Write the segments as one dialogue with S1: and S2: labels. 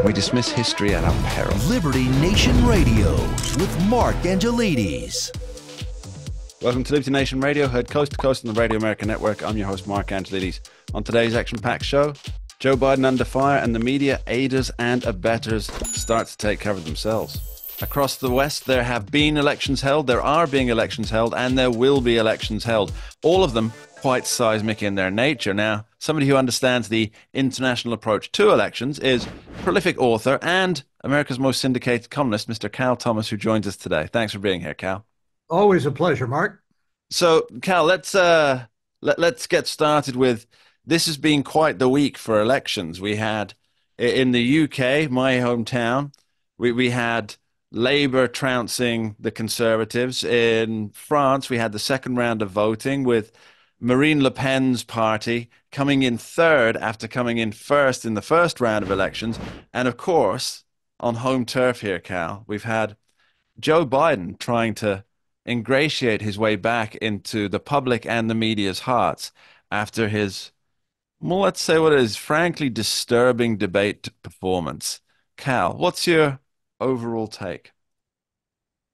S1: We dismiss history at our peril.
S2: Liberty Nation Radio with Mark Angelides.
S1: Welcome to Liberty Nation Radio, heard coast to coast on the Radio America Network. I'm your host, Mark Angelides. On today's action-packed show, Joe Biden under fire and the media aiders and abettors start to take care of themselves. Across the West, there have been elections held, there are being elections held, and there will be elections held. All of them quite seismic in their nature. Now, somebody who understands the international approach to elections is prolific author and America's most syndicated columnist, Mr. Cal Thomas, who joins us today. Thanks for being here, Cal.
S3: Always a pleasure, Mark.
S1: So, Cal, let's get started with, this has been quite the week for elections. We had, in the UK, my hometown, we had Labour trouncing the Conservatives. In France, we had the second round of voting with Marine Le Pen's party coming in third after coming in first in the first round of elections. And of course, on home turf here, Cal, we've had Joe Biden trying to ingratiate his way back into the public and the media's hearts after his, well, let's say what is frankly disturbing debate performance. Cal, what's your overall take?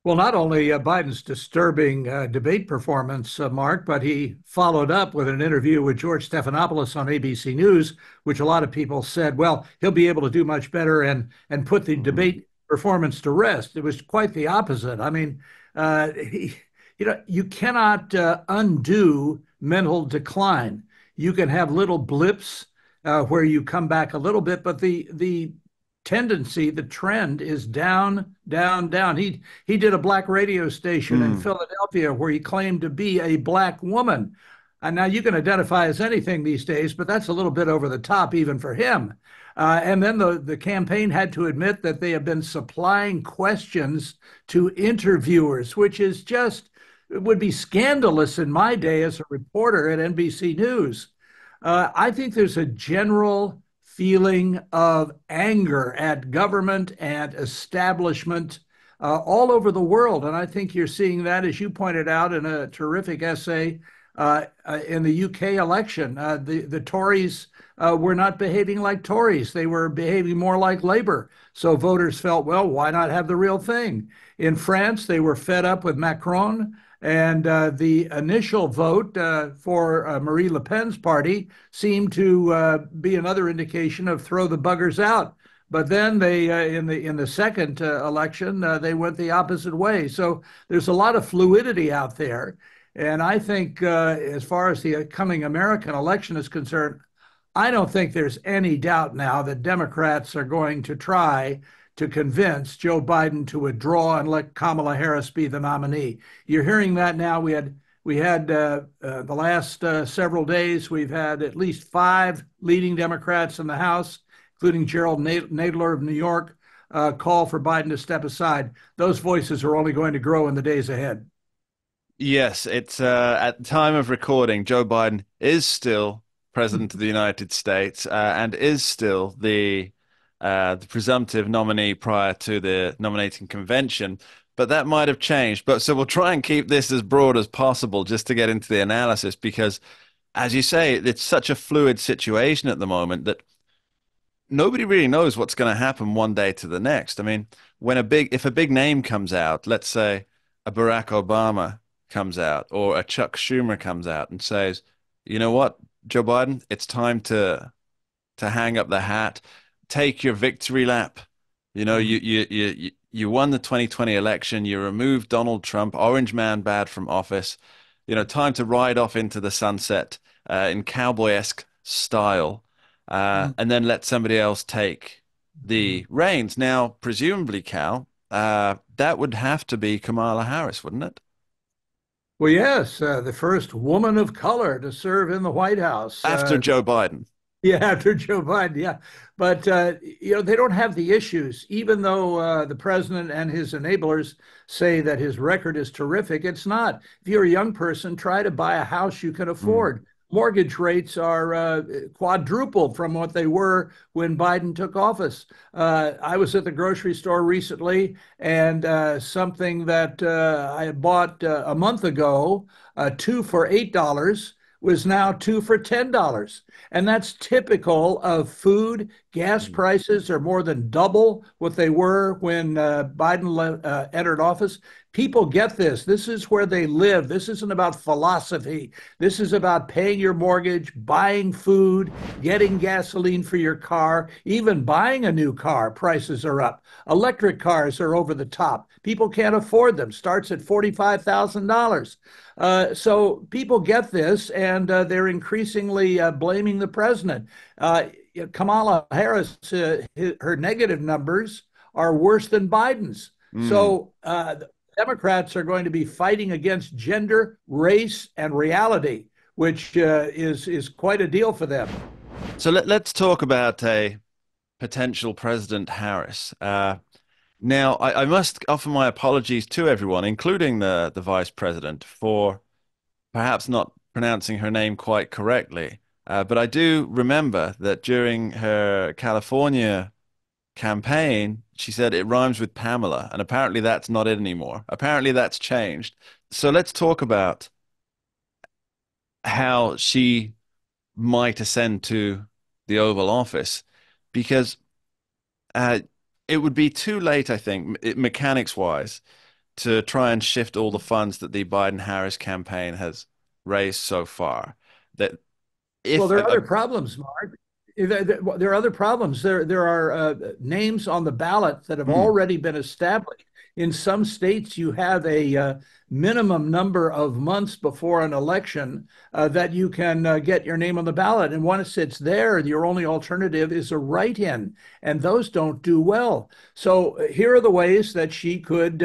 S3: Well, not only Biden's disturbing debate performance, Mark, but he followed up with an interview with George Stephanopoulos on ABC News, which a lot of people said, well, he'll be able to do much better and put the debate performance to rest. It was quite the opposite. I mean, you cannot undo mental decline. You can have little blips where you come back a little bit, but the tendency, the trend is down, down, down. He did a black radio station in Philadelphia where he claimed to be a black woman. And now you can identify as anything these days, but that's a little bit over the top even for him. And then the campaign had to admit that they have been supplying questions to interviewers, which is just, it would be scandalous in my day as a reporter at NBC News. I think there's a general feeling of anger at government and establishment all over the world. And I think you're seeing that, as you pointed out in a terrific essay in the UK election. The Tories were not behaving like Tories. They were behaving more like Labour. So voters felt, well, why not have the real thing? In France, they were fed up with Macron. And the initial vote for Marine Le Pen's party seemed to be another indication of throw the buggers out. But then they, in the second election, they went the opposite way. So there's a lot of fluidity out there. And I think as far as the coming American election is concerned, I don't think there's any doubt now that Democrats are going to try to convince Joe Biden to withdraw and let Kamala Harris be the nominee. You're hearing that now. We had the last several days, we've had at least 5 leading Democrats in the House, including Gerald Nadler of New York, call for Biden to step aside. Those voices are only going to grow in the days ahead.
S1: Yes, it's at the time of recording, Joe Biden is still President of the United States and is still the presumptive nominee prior to the nominating convention, but that might have changed. But so we'll try and keep this as broad as possible just to get into the analysis, because as you say, it's such a fluid situation at the moment that nobody really knows what's going to happen one day to the next. I mean, if a big name comes out, let's say a Barack Obama comes out or a Chuck Schumer comes out and says, you know what, Joe Biden, it's time to hang up the hat. Take your victory lap. You know, you won the 2020 election. You removed Donald Trump, orange man bad, from office. You know, time to ride off into the sunset in cowboy-esque style, and then let somebody else take the reins. Now, presumably, Cal, that would have to be Kamala Harris, wouldn't it?
S3: Well, yes, the first woman of color to serve in the White House.
S1: After Joe Biden.
S3: Yeah, after Joe Biden, yeah. But, they don't have the issues. Even though the president and his enablers say that his record is terrific, it's not. If you're a young person, try to buy a house you can afford. Mortgage rates are quadrupled from what they were when Biden took office. I was at the grocery store recently, and something that I had bought a month ago, 2 for $8, was now two for $10. And that's typical of food. Gas
S1: Mm.
S3: prices are more than double what they were when Biden entered office. People get this. This is where they live. This isn't about philosophy. This is about paying your mortgage, buying food, getting gasoline for your car, even buying a new car. Prices are up. Electric cars are over the top. People can't afford them. Starts at $45,000. So people get this, and they're increasingly blaming the president. Kamala Harris, her negative numbers are worse than Biden's.
S1: Mm.
S3: So Democrats are going to be fighting against gender, race, and reality, which is quite a deal for them.
S1: So let's talk about a potential President Harris. Now, I must offer my apologies to everyone, including the vice president, for perhaps not pronouncing her name quite correctly. But I do remember that during her California campaign, she said it rhymes with Pamela, and apparently that's not it anymore. Apparently that's changed. So let's talk about how she might ascend to the Oval Office, because uh, it would be too late, I think, mechanics wise, to try and shift all the funds that the Biden-Harris campaign has raised so far. That
S3: Well,
S1: if
S3: there are other problems, Mark. There are other problems. There are names on the ballot that have
S1: mm,
S3: already been established. In some states, you have a minimum number of months before an election that you can get your name on the ballot. And once it's there, your only alternative is a write-in, and those don't do well. So here are the ways that she could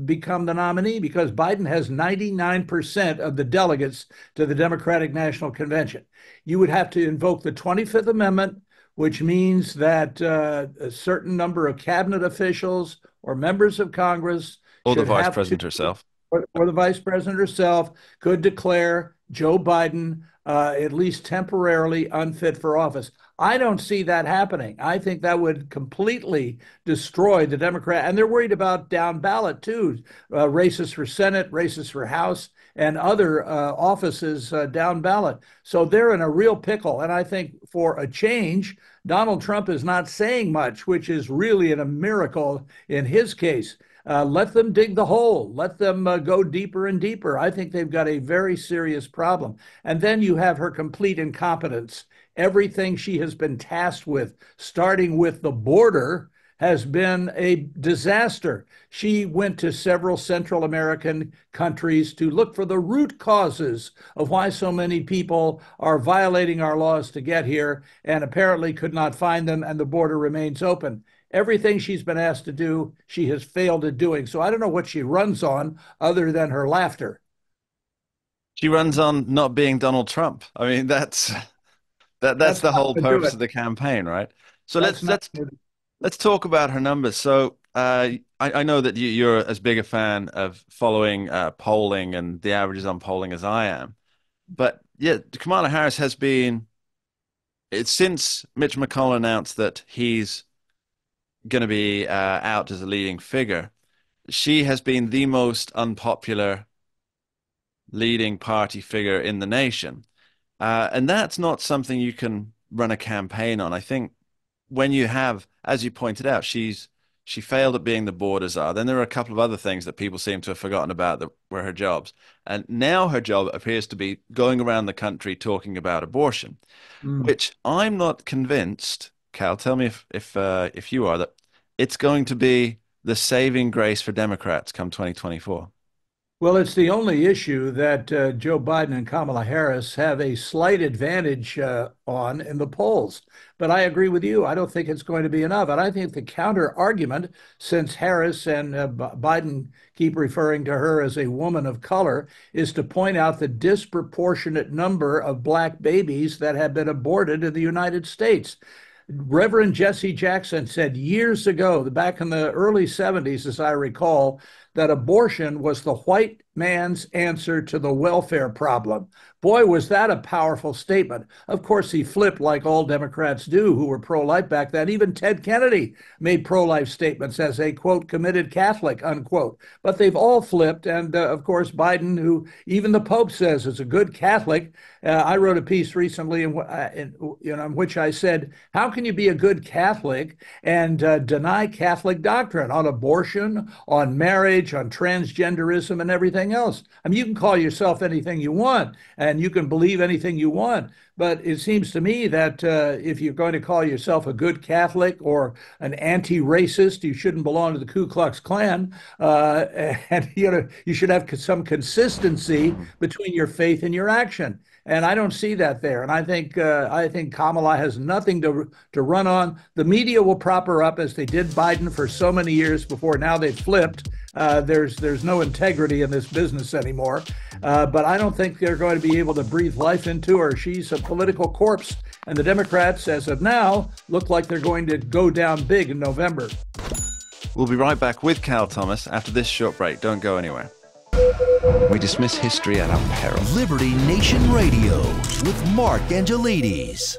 S3: become the nominee, because Biden has 99% of the delegates to the Democratic National Convention. You would have to invoke the 25th Amendment, which means that a certain number of cabinet officials or members of Congress
S1: or the
S3: should
S1: vice
S3: have to,
S1: president herself.
S3: or the vice president herself could declare Joe Biden at least temporarily unfit for office. I don't see that happening. I think that would completely destroy the Democrat, and they're worried about down ballot too, races for Senate, races for House, and other offices down ballot. So they're in a real pickle. And I think for a change, Donald Trump is not saying much, which is really a miracle in his case. Let them dig the hole. Let them go deeper and deeper. I think they've got a very serious problem. And then you have her complete incompetence. Everything she has been tasked with, starting with the border, has been a disaster. She went to several Central American countries to look for the root causes of why so many people are violating our laws to get here, and apparently could not find them, and the border remains open. Everything she's been asked to do, she has failed at doing. So I don't know what she runs on other than her laughter.
S1: She runs on not being Donald Trump. I mean, that's
S3: That's
S1: the
S3: not
S1: whole
S3: going to do
S1: purpose
S3: it.
S1: of the campaign, right? So
S3: That's
S1: let's
S3: not
S1: let's
S3: going to.
S1: let's talk about her numbers. So I know that you're as big a fan of following polling and the averages on polling as I am. But yeah, Kamala Harris has been, it's since Mitch McConnell announced that he's going to be out as a leading figure, she has been the most unpopular leading party figure in the nation. And that's not something you can run a campaign on. I think when you have, as you pointed out, she failed at being the border czar. Then there are a couple of other things that people seem to have forgotten about that were her jobs. And now her job appears to be going around the country talking about abortion,
S3: Mm.
S1: which I'm not convinced, Cal, tell me if you are, that it's going to be the saving grace for Democrats come 2024.
S3: Well, it's the only issue that Joe Biden and Kamala Harris have a slight advantage on in the polls. But I agree with you. I don't think it's going to be enough. And I think the counter argument, since Harris and Biden keep referring to her as a woman of color, is to point out the disproportionate number of black babies that have been aborted in the United States. Reverend Jesse Jackson said years ago, back in the early 70s, as I recall, that abortion was the white man's answer to the welfare problem. Boy, was that a powerful statement. Of course, he flipped like all Democrats do who were pro-life back then. Even Ted Kennedy made pro-life statements as a, quote, committed Catholic, unquote. But they've all flipped. And of course, Biden, who even the Pope says is a good Catholic. I wrote a piece recently in which I said, how can you be a good Catholic and deny Catholic doctrine on abortion, on marriage, on transgenderism, and everything else? I mean, you can call yourself anything you want, and you can believe anything you want. But it seems to me that if you're going to call yourself a good Catholic or an anti-racist, you shouldn't belong to the Ku Klux Klan, and you should have some consistency between your faith and your action. And I don't see that there. And I think Kamala has nothing to run on. The media will prop her up as they did Biden for so many years before. Now they've flipped. There's no integrity in this business anymore. But I don't think they're going to be able to breathe life into her. She's a political corpse. And the Democrats, as of now, look like they're going to go down big in November.
S1: We'll be right back with Cal Thomas after this short break. Don't go anywhere. We dismiss history at our peril.
S2: Liberty Nation Radio with Mark Angelides.